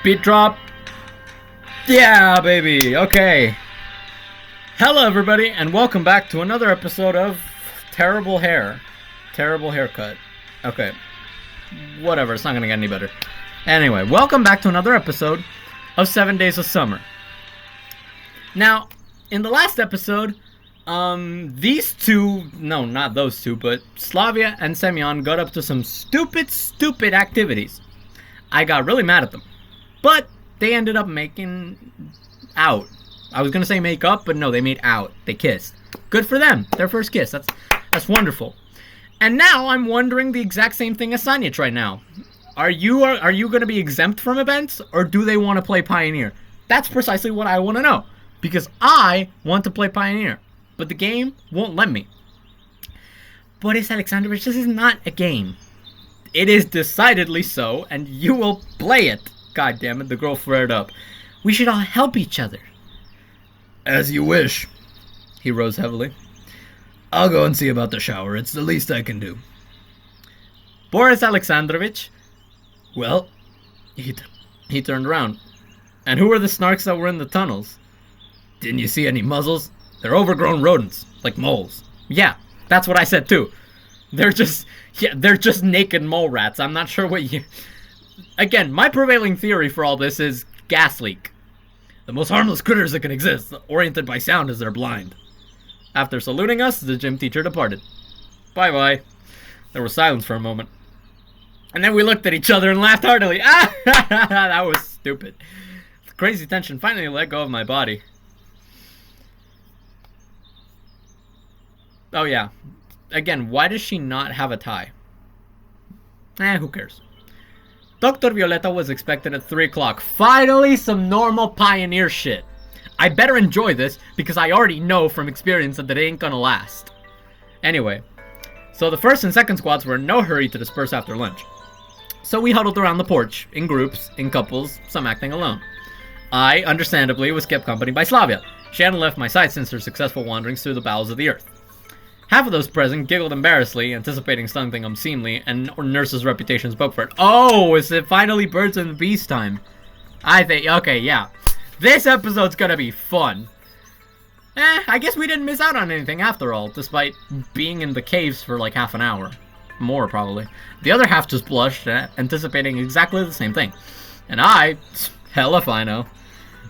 Beat drop. Yeah, baby. Okay. Hello, everybody, and welcome back to another episode of Terrible Hair. Terrible Haircut. Okay. Whatever, it's not gonna get any better. Anyway, welcome back to another episode of 7 Days of Summer. Now, in the last episode, these two, no, not those two, but Slavia and Semyon got up to some stupid activities. I got really mad at them. But they ended up making out. I was gonna say make up, but no, they made out. They kissed. Good for them. Their first kiss. That's wonderful. And now I'm wondering the exact same thing as Sanyich right now. Are you gonna be exempt from events, or do they want to play Pioneer? That's precisely what I want to know. Because I want to play Pioneer, but the game won't let me. Boris Alexandrovich, this is not a game. It is decidedly so, and you will play it. God damn it, the girl flared up. We should all help each other. As you wish. He rose heavily. I'll go and see about the shower. It's the least I can do. Boris Alexandrovich? Well, he turned around. And who were the snarks that were in the tunnels? Didn't you see any muzzles? They're overgrown rodents, like moles. Yeah, that's what I said too. They're just naked mole rats. I'm not sure what you... Again, my prevailing theory for all this is gas leak. The most harmless critters that can exist, oriented by sound as they're blind. After saluting us, the gym teacher departed. Bye-bye. There was silence for a moment. And then we looked at each other and laughed heartily. Ah, that was stupid. The crazy tension finally let go of my body. Oh yeah. Again, why does she not have a tie? Who cares? Dr. Violeta was expected at 3 o'clock. Finally, some normal Pioneer shit. I better enjoy this, because I already know from experience that it ain't gonna last. Anyway, so the first and second squads were in no hurry to disperse after lunch. So we huddled around the porch, in groups, in couples, some acting alone. I, understandably, was kept company by Slavia. She hadn't left my side since her successful wanderings through the bowels of the earth. Half of those present giggled embarrassedly, anticipating something obscenely, and Nurse's reputation spoke for it. Oh, is it finally birds and bees time? I think, okay, yeah. This episode's gonna be fun. I guess we didn't miss out on anything after all, despite being in the caves for like half an hour. More, probably. The other half just blushed, anticipating exactly the same thing. And I, hell if I know.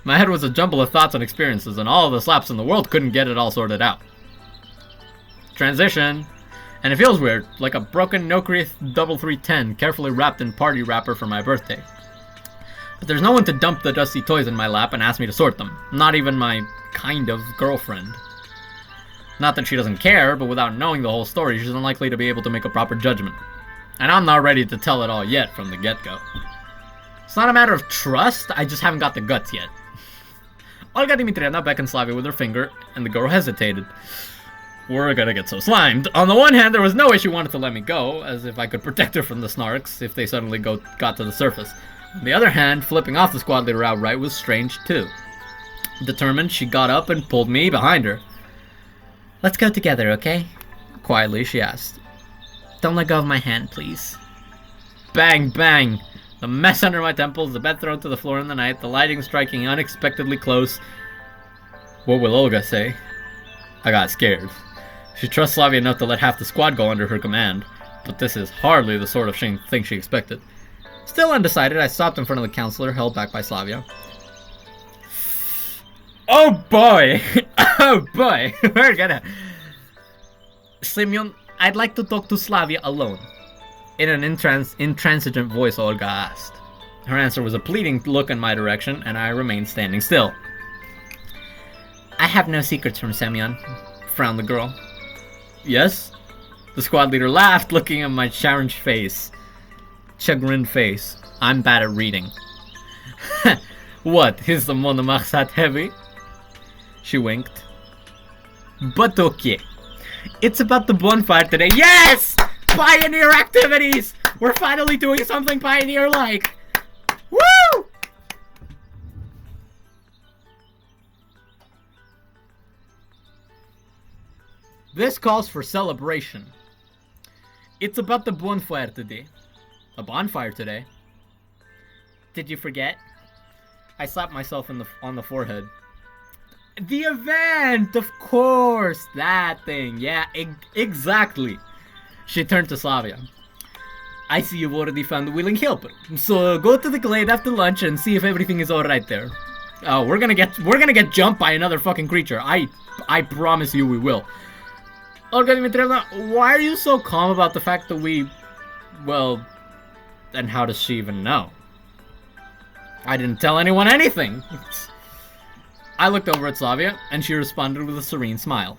My head was a jumble of thoughts and experiences, and all of the slaps in the world couldn't get it all sorted out. Transition. And it feels weird, like a broken Nokia 3310 carefully wrapped in party wrapper for my birthday. But there's no one to dump the dusty toys in my lap and ask me to sort them. Not even my kind of girlfriend. Not that she doesn't care, but without knowing the whole story, she's unlikely to be able to make a proper judgment. And I'm not ready to tell it all yet from the get-go. It's not a matter of trust, I just haven't got the guts yet. Olga Dmitrievna beckoned Slavia with her finger, and the girl hesitated. We're gonna get so slimed. On the one hand, there was no way she wanted to let me go, as if I could protect her from the snarks if they suddenly got to the surface. On the other hand, flipping off the squad leader outright was strange too. Determined, she got up and pulled me behind her. Let's go together, okay? Quietly, she asked. Don't let go of my hand, please. Bang, bang! The mess under my temples, the bed thrown to the floor in the night, the lighting striking unexpectedly close. What will Olga say? I got scared. She trusts Slavia enough to let half the squad go under her command, but this is hardly the sort of thing she expected. Still undecided, I stopped in front of the counselor, held back by Slavia. Oh boy! Oh boy! We're gonna... Semyon, I'd like to talk to Slavia alone. In an intransigent voice, Olga asked. Her answer was a pleading look in my direction, and I remained standing still. I have no secrets from Semyon, frowned the girl. Yes? The squad leader laughed, looking at my chagrined face. I'm bad at reading. What, is the Monomachs that heavy? She winked. But okay. It's about the bonfire today. Yes! Pioneer activities! We're finally doing something Pioneer-like! Woo! This calls for celebration. It's about the bonfire today. A bonfire today? Did you forget? I slapped myself on the forehead. The event, of course, that thing. Yeah, exactly. She turned to Slavia. I see you've already found a willing helper. So go to the glade after lunch and see if everything is all right there. Oh, we're gonna get jumped by another fucking creature. I promise you we will. Olga Dmitrievna, why are you so calm about the fact that we, well, and how does she even know? I didn't tell anyone anything. I looked over at Slavia, and she responded with a serene smile.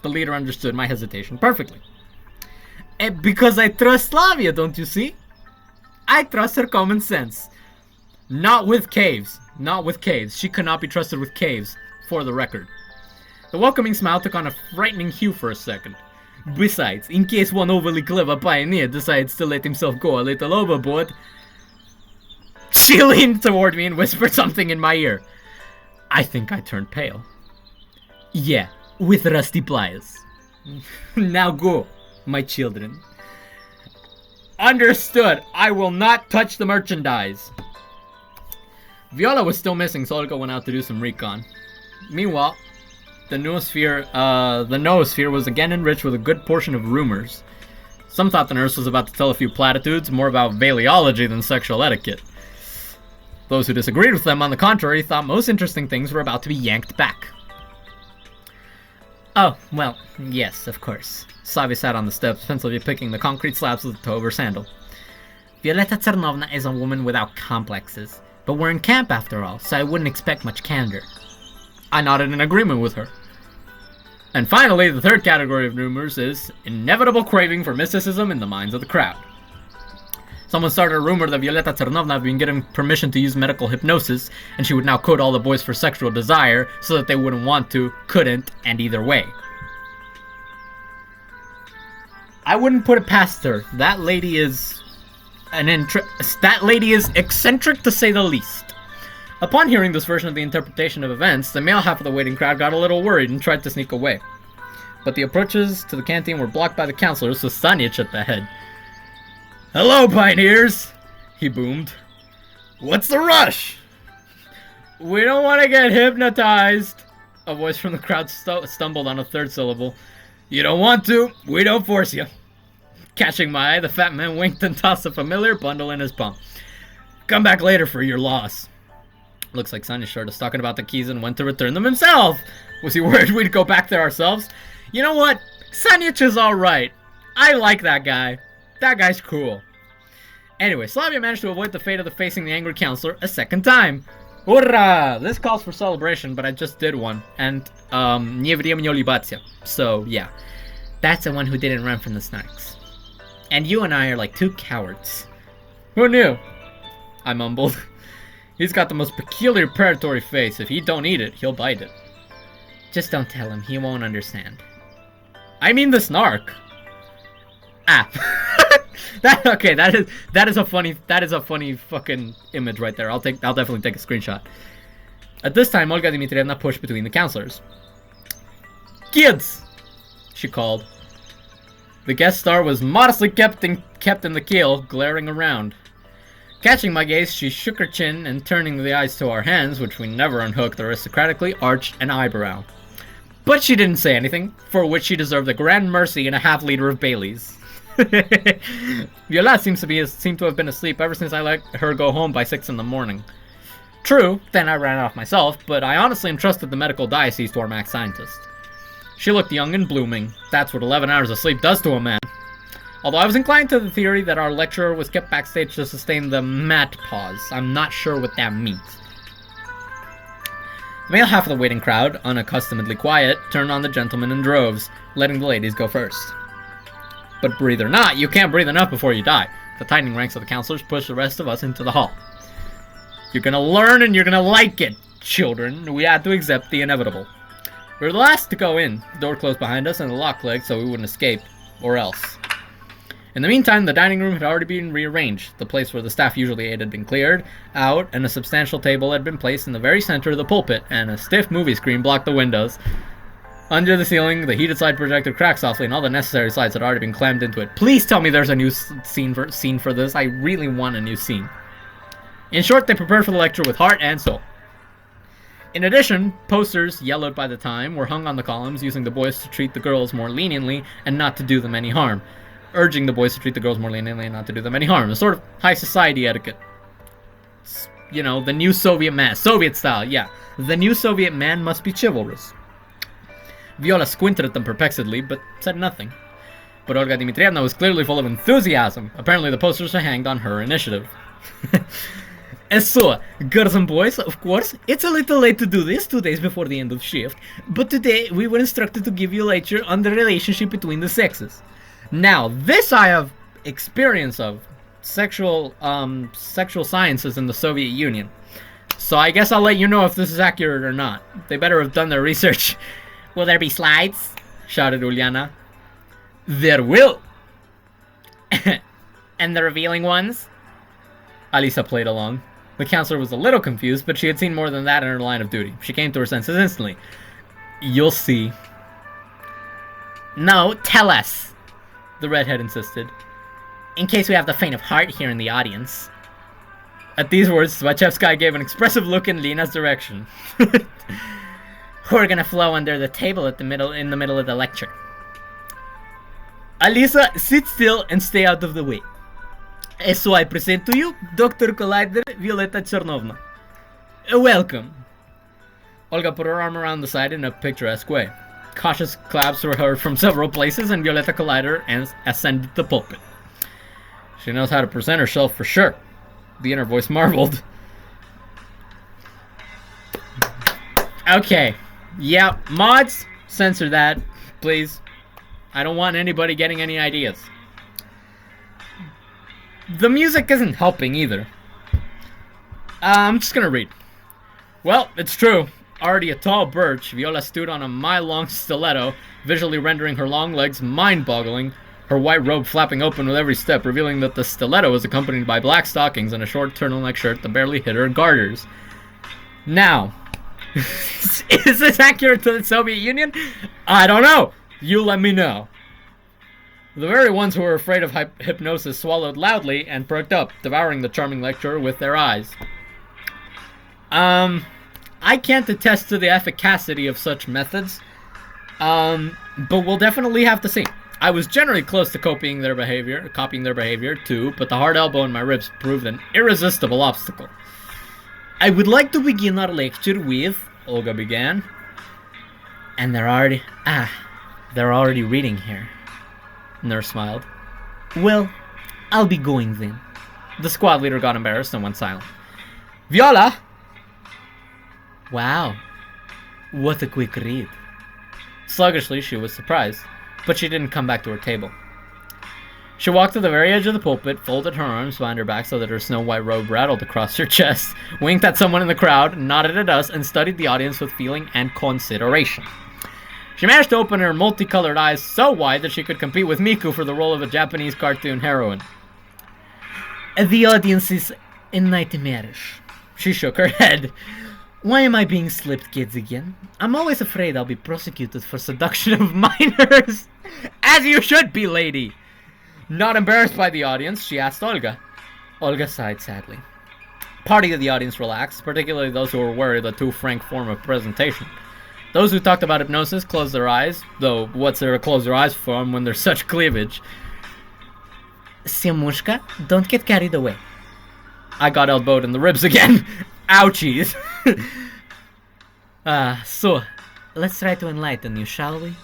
The leader understood my hesitation perfectly. Because I trust Slavia, don't you see? I trust her common sense. Not with caves. Not with caves. She cannot be trusted with caves, for the record. The welcoming smile took on a frightening hue for a second. Besides, in case one overly clever pioneer decides to let himself go a little overboard... She leaned toward me and whispered something in my ear. I think I turned pale. Yeah, with rusty pliers. Now go, my children. Understood. I will not touch the merchandise. Viola was still missing, so Olga went out to do some recon. Meanwhile, the noosphere was again enriched with a good portion of rumors. Some thought the nurse was about to tell a few platitudes, more about valiology than sexual etiquette. Those who disagreed with them, on the contrary, thought most interesting things were about to be yanked back. Oh, well, yes, of course. Savi sat on the steps, pensively picking the concrete slabs with the toe of her sandal. Violetta Tsarnovna is a woman without complexes, but we're in camp after all, so I wouldn't expect much candor. I nodded in agreement with her. And finally, the third category of rumors is inevitable craving for mysticism in the minds of the crowd. Someone started a rumor that Violetta Tsarnovna had been given permission to use medical hypnosis, and she would now code all the boys for sexual desire, so that they wouldn't want to, couldn't, and either way. I wouldn't put it past her. That lady is eccentric to say the least. Upon hearing this version of the interpretation of events, the male half of the waiting crowd got a little worried and tried to sneak away. But the approaches to the canteen were blocked by the counselors, with Sanich at the head. Hello, pioneers! He boomed. What's the rush? We don't want to get hypnotized. A voice from the crowd stumbled on a third syllable. You don't want to, we don't force you. Catching my eye, the fat man winked and tossed a familiar bundle in his palm. Come back later for your loss. Looks like Sanich heard us talking about the keys and went to return them himself. Was he worried we'd go back there ourselves? You know what? Sanich is alright. I like that guy. That guy's cool. Anyway, Slavia managed to avoid the fate of facing the angry counselor a second time. Hurrah! This calls for celebration, but I just did one. And, nie времени улыбаться. So, yeah. That's the one who didn't run from the snarks. And you and I are like two cowards. Who knew? I mumbled. He's got the most peculiar predatory face. If he don't eat it, he'll bite it. Just don't tell him. He won't understand. I mean the snark. Ah. That is a funny fucking image right there. I'll definitely take a screenshot. At this time, Olga Dmitrievna pushed between the counselors. Kids! She called. The guest star was modestly kept in the keel, glaring around. Catching my gaze, she shook her chin and, turning the eyes to our hands, which we never unhooked, aristocratically arched an eyebrow. But she didn't say anything, for which she deserved a grand mercy and a half-liter of Bailey's. Viola seemed to have been asleep ever since I let her go home by 6 in the morning. True, then I ran off myself, but I honestly entrusted the medical diocese to our max scientist. She looked young and blooming. That's what 11 hours of sleep does to a man. Although I was inclined to the theory that our lecturer was kept backstage to sustain the mat pause. I'm not sure what that means. The male half of the waiting crowd, unaccustomedly quiet, turned on the gentlemen in droves, letting the ladies go first. But breathe or not, you can't breathe enough before you die. The tightening ranks of the counselors pushed the rest of us into the hall. You're gonna learn and you're gonna like it, children. We had to accept the inevitable. We were the last to go in. The door closed behind us and the lock clicked so we wouldn't escape. Or else. In the meantime, the dining room had already been rearranged. The place where the staff usually ate had been cleared out, and a substantial table had been placed in the very center of the pulpit, and a stiff movie screen blocked the windows. Under the ceiling, the heated slide projector cracked softly, and all the necessary slides had already been clammed into it. Please tell me there's a new scene for this. I really want a new scene. In short, they prepared for the lecture with heart and soul. In addition, posters, yellowed by the time, were hung on the columns, using the boys to treat the girls more leniently and not to do them any harm. Urging the boys to treat the girls more leniently and not to do them any harm. A sort of high society etiquette. It's, you know, the new Soviet man. Soviet style, yeah. The new Soviet man must be chivalrous. Viola squinted at them perplexedly, but said nothing. But Olga Dmitrievna was clearly full of enthusiasm. Apparently the posters were hanged on her initiative. So, girls and boys, of course, it's a little late to do this 2 days before the end of shift, but today we were instructed to give you a lecture on the relationship between the sexes. Now, this I have experience of. Sexual sciences in the Soviet Union. So I guess I'll let you know if this is accurate or not. They better have done their research. Will there be slides? Shouted Uliana. There will. And the revealing ones? Alisa played along. The counselor was a little confused, but she had seen more than that in her line of duty. She came to her senses instantly. You'll see. No, tell us, the redhead insisted. In case we have the faint of heart here in the audience. At these words, Zwachevskaya gave an expressive look in Lena's direction. We're gonna flow under the table in the middle of the lecture. Alisa, sit still and stay out of the way. So I present to you Dr. Collider Violeta Chernovna. Welcome. Olga put her arm around the side in a picturesque way. Cautious claps were heard from several places, and Violeta Collider ascended the pulpit. She knows how to present herself for sure. The inner voice marveled. Okay. Yeah, mods, censor that, please. I don't want anybody getting any ideas. The music isn't helping either. I'm just gonna read. Well, it's true. Already a tall birch, Viola stood on a mile-long stiletto, visually rendering her long legs mind-boggling, her white robe flapping open with every step, revealing that the stiletto was accompanied by black stockings and a short turtleneck shirt that barely hit her garters. Now, is this accurate to the Soviet Union? I don't know. You let me know. The very ones who were afraid of hypnosis swallowed loudly and perked up, devouring the charming lecturer with their eyes. I can't attest to the efficacy of such methods, but we'll definitely have to see. I was generally close to copying their behavior too, but the hard elbow in my ribs proved an irresistible obstacle. I would like to begin our lecture with, Olga began. And they're already reading here. Nurse smiled. Well, I'll be going then. The squad leader got embarrassed and went silent. Viola! Wow, what a quick read. Sluggishly, she was surprised, but she didn't come back to her table. She walked to the very edge of the pulpit, folded her arms behind her back so that her snow-white robe rattled across her chest, winked at someone in the crowd, nodded at us, and studied the audience with feeling and consideration. She managed to open her multicolored eyes so wide that she could compete with Miku for the role of a Japanese cartoon heroine. The audience is nightmarish. She shook her head. Why am I being slipped, kids, again? I'm always afraid I'll be prosecuted for seduction of minors. As you should be, lady. Not embarrassed by the audience, she asked Olga. Olga sighed sadly. Party of the audience relaxed, particularly those who were worried of the too frank form of presentation. Those who talked about hypnosis closed their eyes, though what's there to close their eyes from when there's such cleavage? Siamushka, don't get carried away. I got elbowed in the ribs again. Ouchies. So, let's try to enlighten you, shall we?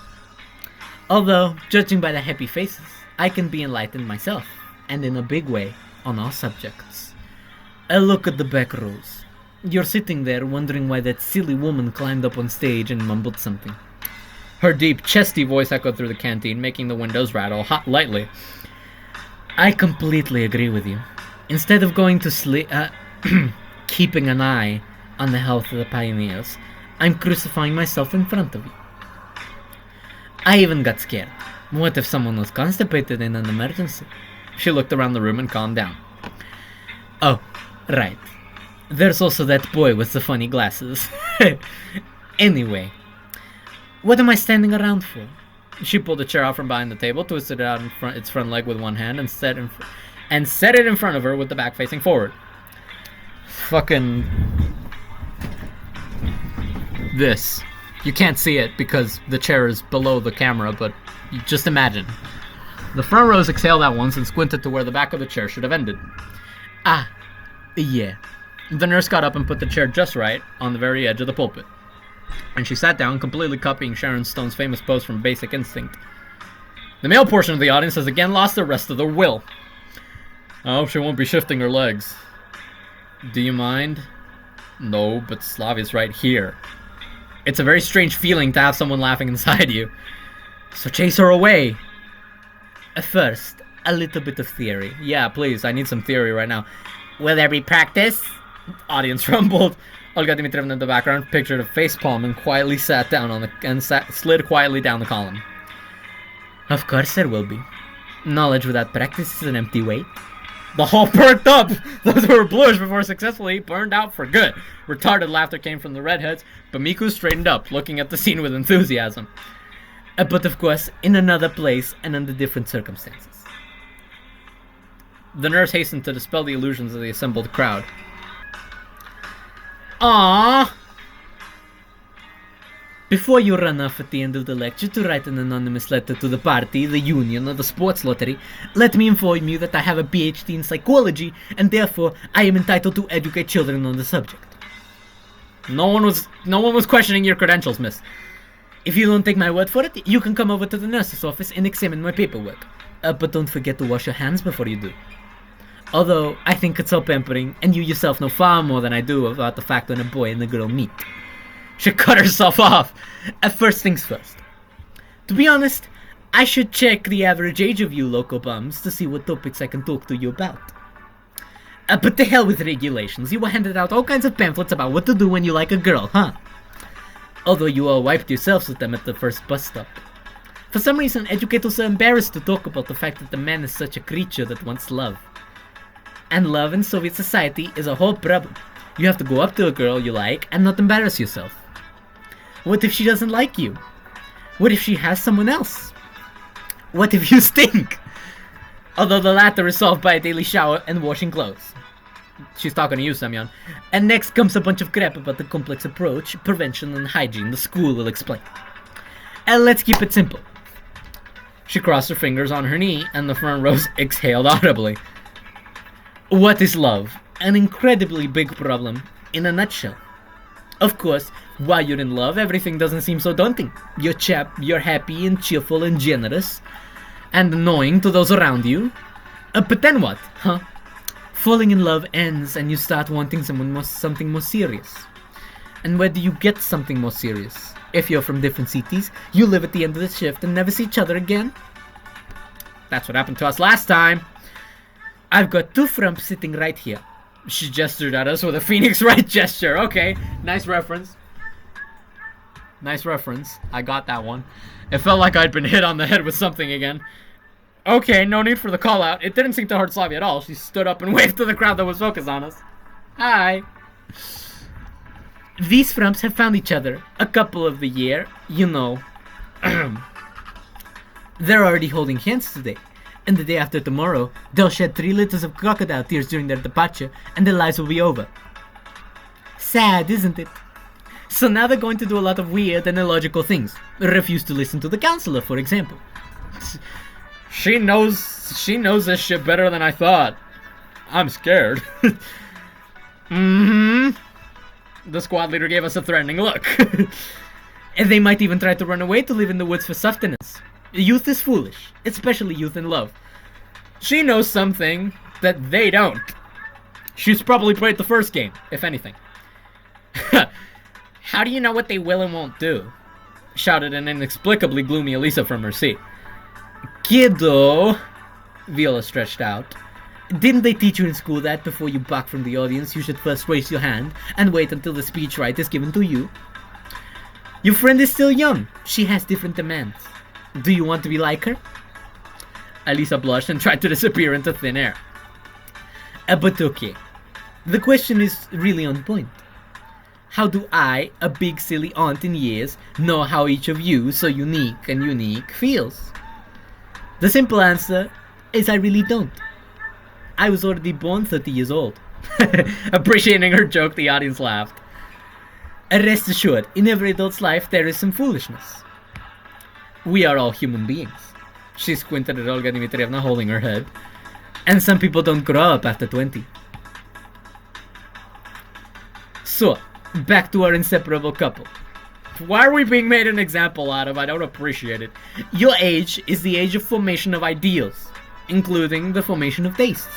Although, judging by the happy faces, I can be enlightened myself, and in a big way, on all subjects. Look at the back rows. You're sitting there wondering why that silly woman climbed up on stage and mumbled something. Her deep, chesty voice echoed through the canteen, making the windows rattle lightly. I completely agree with you. Instead of going to sleep, keeping an eye on the health of the pioneers, I'm crucifying myself in front of you. I even got scared. What if someone was constipated in an emergency? She looked around the room and calmed down. Oh, right. There's also that boy with the funny glasses. Anyway, what am I standing around for? She pulled a chair out from behind the table, twisted it out its front leg with one hand, and set it in front of her with the back facing forward. fucking this. You can't see it because the chair is below the camera, but you just imagine. The front rows exhaled at once and squinted to where the back of the chair should have ended. Ah, yeah. The nurse got up and put the chair just right on the very edge of the pulpit. And she sat down, completely copying Sharon Stone's famous pose from Basic Instinct. The male portion of the audience has again lost the rest of their will. I hope she won't be shifting her legs. Do you mind? No, but Slavia's right here. It's a very strange feeling to have someone laughing inside you. So chase her away. At first, a little bit of theory. Yeah, please, I need some theory right now. Will there be practice? Audience rumbled. Olga Dmitrievna in the background pictured a facepalm and quietly sat down on slid quietly down the column. Of course there will be. Knowledge without practice is an empty weight. The hall perked up! Those who were bluish before successfully burned out for good. Retarded laughter came from the redheads, but Miku straightened up, looking at the scene with enthusiasm. But of course, in another place and under different circumstances. The nurse hastened to dispel the illusions of the assembled crowd. Aww! Before you run off at the end of the lecture to write an anonymous letter to the party, the union, or the sports lottery, let me inform you that I have a PhD in psychology, and therefore I am entitled to educate children on the subject. No one was questioning your credentials, miss. If you don't take my word for it, you can come over to the nurse's office and examine my paperwork. But don't forget to wash your hands before you do. Although, I think it's so pampering, and you yourself know far more than I do about the fact when a boy and a girl meet. She cut herself off. First things first. To be honest, I should check the average age of you local bums to see what topics I can talk to you about. But to hell with regulations, you were handed out all kinds of pamphlets about what to do when you like a girl, huh? Although you all wiped yourselves with them at the first bus stop. For some reason, educators are embarrassed to talk about the fact that the man is such a creature that wants love. And love in Soviet society is a whole problem. You have to go up to a girl you like and not embarrass yourself. What if she doesn't like you? What if she has someone else? What if you stink? Although the latter is solved by a daily shower and washing clothes. She's talking to you, Semyon. And next comes a bunch of crap about the complex approach, prevention, and hygiene the school will explain. And let's keep it simple. She crossed her fingers on her knee, and the front rows exhaled audibly. What is love? An incredibly big problem, in a nutshell. Of course, while you're in love, everything doesn't seem so daunting. You're happy and cheerful and generous, and annoying to those around you. But then what, huh? Falling in love ends and you start wanting something more serious. And where do you get something more serious? If you're from different cities, you live at the end of the shift and never see each other again. That's what happened to us last time. I've got two frumps sitting right here. She gestured at us with a Phoenix Wright gesture. Okay, nice reference. Nice reference. I got that one. It felt like I'd been hit on the head with something again. Okay, no need for the call out. It didn't seem to hurt Slavia at all. She stood up and waved to the crowd that was focused on us. Hi. These frumps have found each other a couple of the year, you know. They're already holding hands today. And the day after tomorrow, they'll shed 3 liters of crocodile tears during their departure, and their lives will be over. Sad, isn't it? So now they're going to do a lot of weird and illogical things. Refuse to listen to the counselor, for example. She knows this shit better than I thought. I'm scared. The squad leader gave us a threatening look. And they might even try to run away to live in the woods for sustenance. Youth is foolish, especially youth in love. She knows something that they don't. She's probably played the first game, if anything. How do you know what they will and won't do? Shouted an inexplicably gloomy Elisa from her seat. Kiddo, Viola stretched out. Didn't they teach you in school that before you bark from the audience, you should first raise your hand and wait until the speech right is given to you? Your friend is still young. She has different demands. Do you want to be like her? Elisa blushed and tried to disappear into thin air. But okay. The question is really on point. How do I, a big silly aunt in years, know how each of you, so unique, feels? The simple answer is I really don't. I was already born 30 years old. Appreciating her joke, the audience laughed. Rest assured, in every adult's life there is some foolishness. We are all human beings. She squinted at Olga Dmitrievna, holding her head. And some people don't grow up after 20. So, back to our inseparable couple. Why are we being made an example out of? I don't appreciate it. Your age is the age of formation of ideals, including the formation of tastes.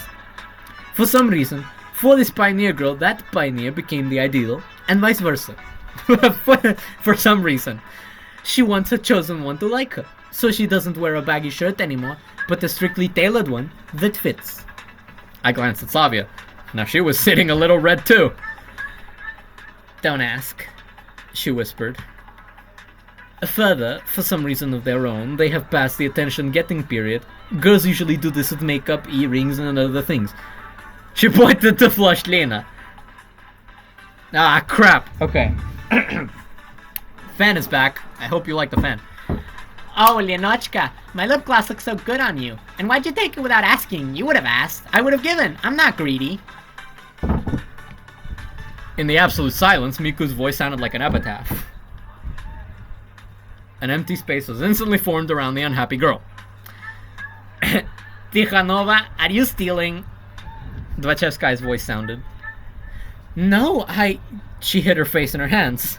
For some reason, for this pioneer girl, that pioneer became the ideal, and vice versa. For some reason, she wants her chosen one to like her, so she doesn't wear a baggy shirt anymore, but a strictly tailored one that fits. I glanced at Savia. Now she was sitting a little red too. Don't ask, she whispered. Further, for some reason of their own, they have passed the attention-getting period. Girls usually do this with makeup, earrings, and other things. She pointed to flushed Lena. Ah, crap. Okay. Fan is back. I hope you like the fan. Oh, Lenochka, my lip gloss looks so good on you. And why'd you take it without asking? You would have asked. I would have given. I'm not greedy. In the absolute silence, Miku's voice sounded like an epitaph. An empty space was instantly formed around the unhappy girl. Tikhanova, are you stealing? Dvachevskaya's voice sounded. No, She hid her face in her hands.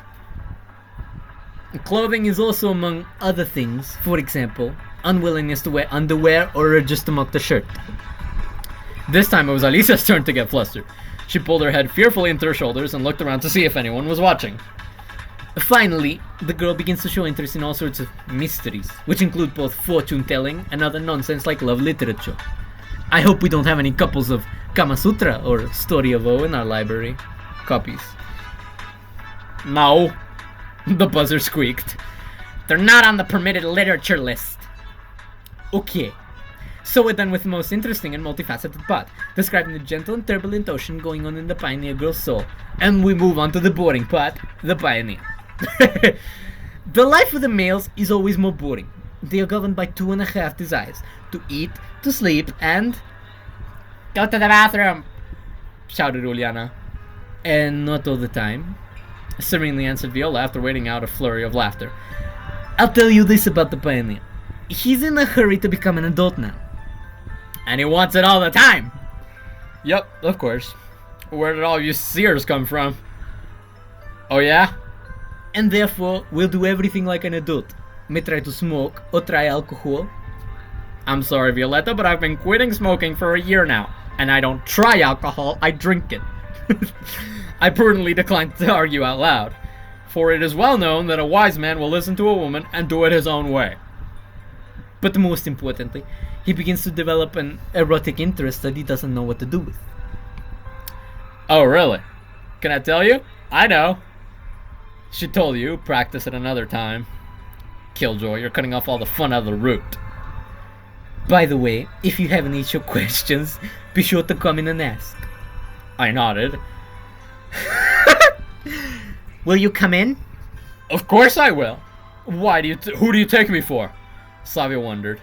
Clothing is also among other things. For example, unwillingness to wear underwear or just to mock the shirt. This time it was Alisa's turn to get flustered. She pulled her head fearfully into her shoulders and looked around to see if anyone was watching. Finally, the girl begins to show interest in all sorts of mysteries, which include both fortune-telling and other nonsense like love literature. I hope we don't have any couples of Kama Sutra or Story of O in our library. Copies. No. The buzzer squeaked. They're not on the permitted literature list. Okay. So we're done with the most interesting and multifaceted part, describing the gentle and turbulent ocean going on in the pioneer girl's soul. And we move on to the boring part, the pioneer. The life of the males is always more boring. They are governed by 2.5 desires: to eat, to sleep, and... Go to the bathroom, shouted Uliana. And not all the time, serenely answered Viola after waiting out a flurry of laughter. I'll tell you this about the pioneer. He's in a hurry to become an adult now. And he wants it all the time. Yep, of course. Where did all you seers come from? Oh yeah? And therefore, we'll do everything like an adult. May try to smoke or try alcohol. I'm sorry, Violetta, but I've been quitting smoking for a year now. And I don't try alcohol, I drink it. I prudently declined to argue out loud, for it is well known that a wise man will listen to a woman and do it his own way. But most importantly, he begins to develop an erotic interest that he doesn't know what to do with. Oh, really? Can I tell you? I know. She told you, practice it another time. Killjoy, you're cutting off all the fun out of the root. By the way, if you have any issue questions, be sure to come in and ask. I nodded. Will you come in? Of course I will. Why do you who do you take me for? Savia wondered.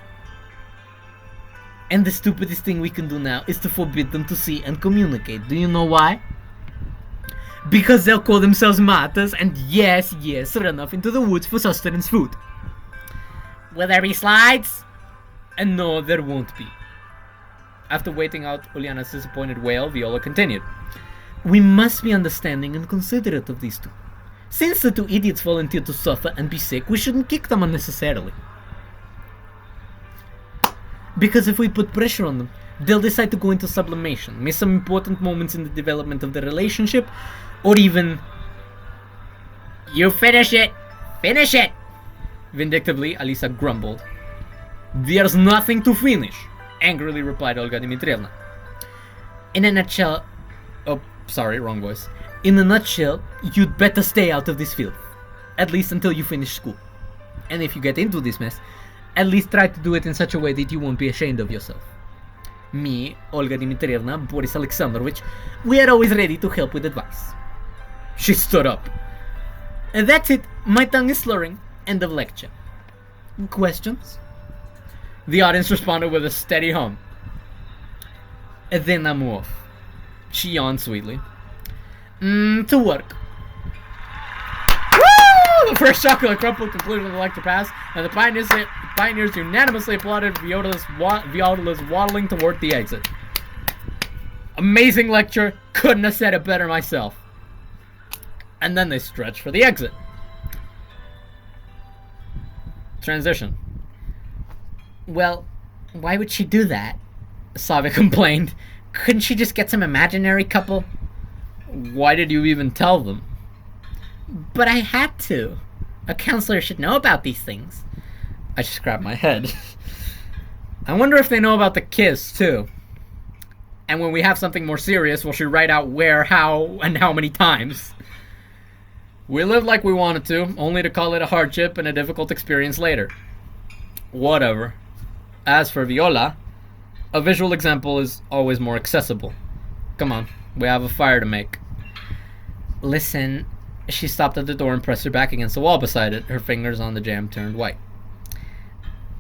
And the stupidest thing we can do now is to forbid them to see and communicate. Do you know why? Because they'll call themselves martyrs and yes, run off into the woods for sustenance food. Will there be slides? And no, there won't be. After waiting out Uliana's disappointed wail, Viola continued. We must be understanding and considerate of these two. Since the two idiots volunteered to suffer and be sick, we shouldn't kick them unnecessarily. Because if we put pressure on them, they'll decide to go into sublimation, miss some important moments in the development of the relationship, or even... You finish it! Finish it! Vindictively, Alisa grumbled. There's nothing to finish, angrily replied Olga Dmitrievna. In a nutshell... Oh, sorry, wrong voice. In a nutshell, you'd better stay out of this filth. At least until you finish school. And if you get into this mess, at least try to do it in such a way that you won't be ashamed of yourself. Me, Olga Dmitrievna, Boris Alexandrovich, we are always ready to help with advice. She stood up. And that's it. My tongue is slurring. End of lecture. Questions? The audience responded with a steady hum. And then I'm off. She yawned sweetly. To work. Woo! The first chocolate crumple completed with electric pass, and the pioneers unanimously applauded Viola's waddling toward the exit. Amazing lecture. Couldn't have said it better myself. And then they stretched for the exit. Transition. Well, why would she do that? Slavia complained. Couldn't she just get some imaginary couple? Why did you even tell them? But I had to. A counselor should know about these things. I just grabbed my head. I wonder if they know about the kiss, too. And when we have something more serious, will she write out where, how, and how many times? We lived like we wanted to, only to call it a hardship and a difficult experience later. Whatever. As for Viola, a visual example is always more accessible. Come on, we have a fire to make. Listen, she stopped at the door and pressed her back against the wall beside it. Her fingers on the jamb turned white.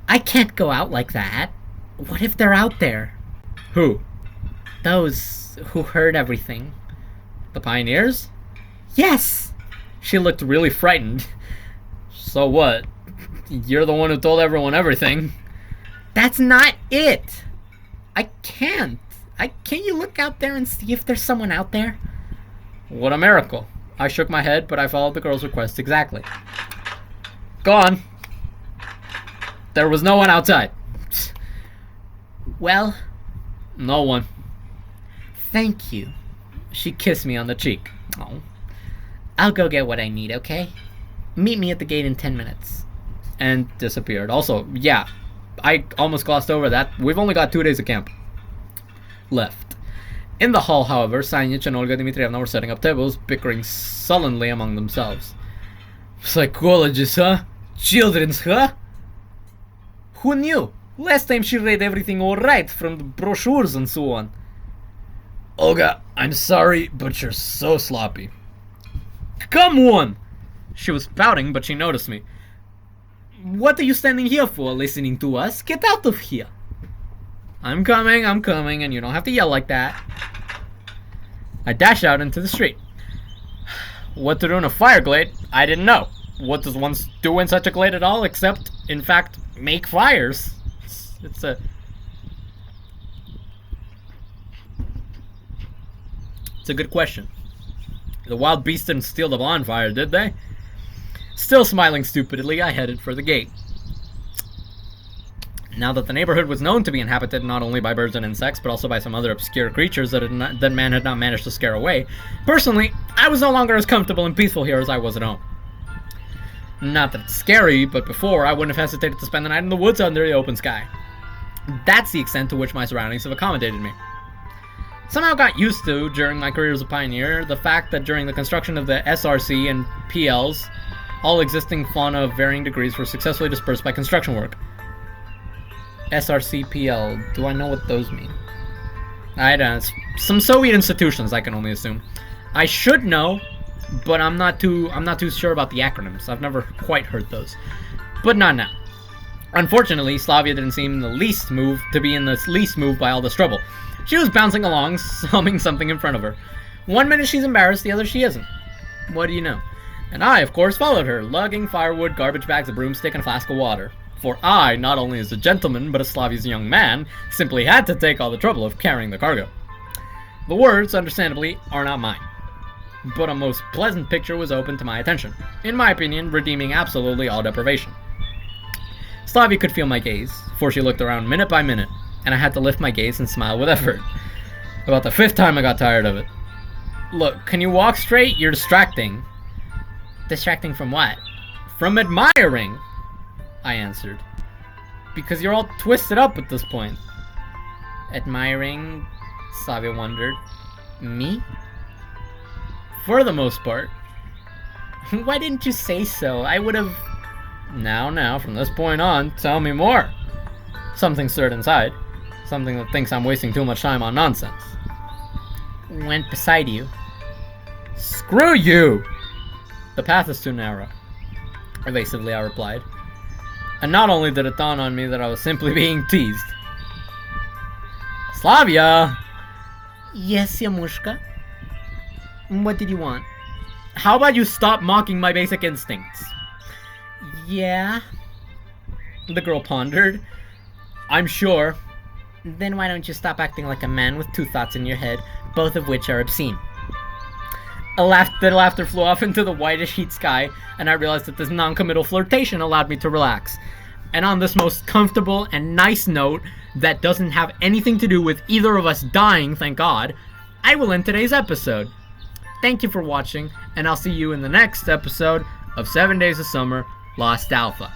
I can't go out like that. What if they're out there? Who? Those who heard everything. The pioneers? Yes! She looked really frightened. So what? You're the one who told everyone everything. That's not it! I can't. Can't you look out there and see if there's someone out there? What a miracle. I shook my head, but I followed the girl's request exactly. Go on. There was no one outside. Well, no one. Thank you. She kissed me on the cheek. Oh. I'll go get what I need, okay? Meet me at the gate in 10 minutes. And disappeared. Also, yeah, I almost glossed over that. We've only got 2 days of camp left. In the hall, however, Sanyich and Olga Dmitrievna were setting up tables, bickering sullenly among themselves. Psychologists, huh? Children's, huh? Who knew? Last time she read everything alright from the brochures and so on. Olga, I'm sorry, but you're so sloppy. Come on! She was pouting, but she noticed me. What are you standing here for, listening to us? Get out of here! I'm coming, and you don't have to yell like that. I dashed out into the street. What to do in a fire glade? I didn't know. What does one do in such a glade at all, except, in fact, make fires? It's a good question. The wild beasts didn't steal the bonfire, did they? Still smiling stupidly, I headed for the gate. Now that the neighborhood was known to be inhabited not only by birds and insects, but also by some other obscure creatures that man had not managed to scare away, personally, I was no longer as comfortable and peaceful here as I was at home. Not that it's scary, but before, I wouldn't have hesitated to spend the night in the woods under the open sky. That's the extent to which my surroundings have accommodated me. Somehow got used to, during my career as a pioneer, the fact that during the construction of the SRC and PLs, all existing fauna of varying degrees were successfully dispersed by construction work. SRC, PL, do I know what those mean? I don't know. Some Soviet institutions, I can only assume. I should know, but I'm not too sure about the acronyms. I've never quite heard those. But not now. Unfortunately, Slavia didn't seem the least moved by all this trouble. She was bouncing along, humming something in front of her. 1 minute she's embarrassed, the other she isn't. What do you know? And I, of course, followed her, lugging firewood, garbage bags, a broomstick, and a flask of water. For I, not only as a gentleman, but as Slavia's young man, simply had to take all the trouble of carrying the cargo. The words, understandably, are not mine. But a most pleasant picture was open to my attention, in my opinion, redeeming absolutely all deprivation. Slavia could feel my gaze, for she looked around minute by minute, and I had to lift my gaze and smile with effort. About the 5th time I got tired of it. Look, can you walk straight? You're distracting. Distracting from what? From admiring, I answered. Because you're all twisted up at this point. Admiring? Slavia wondered. Me? For the most part. Why didn't you say so? I would have... Now, from this point on, tell me more. Something stirred inside. Something that thinks I'm wasting too much time on nonsense. Went beside you. Screw you! The path is too narrow. Evasively, I replied. And not only did it dawn on me that I was simply being teased. Slavia! Yes, Yamushka. What did you want? How about you stop mocking my basic instincts? Yeah? The girl pondered. I'm sure. Then why don't you stop acting like a man with two thoughts in your head, both of which are obscene? The laughter flew off into the whitish heat sky, and I realized that this non-committal flirtation allowed me to relax. And on this most comfortable and nice note that doesn't have anything to do with either of us dying, thank God, I will end today's episode. Thank you for watching, and I'll see you in the next episode of 7 Days of Summer Lost Alpha.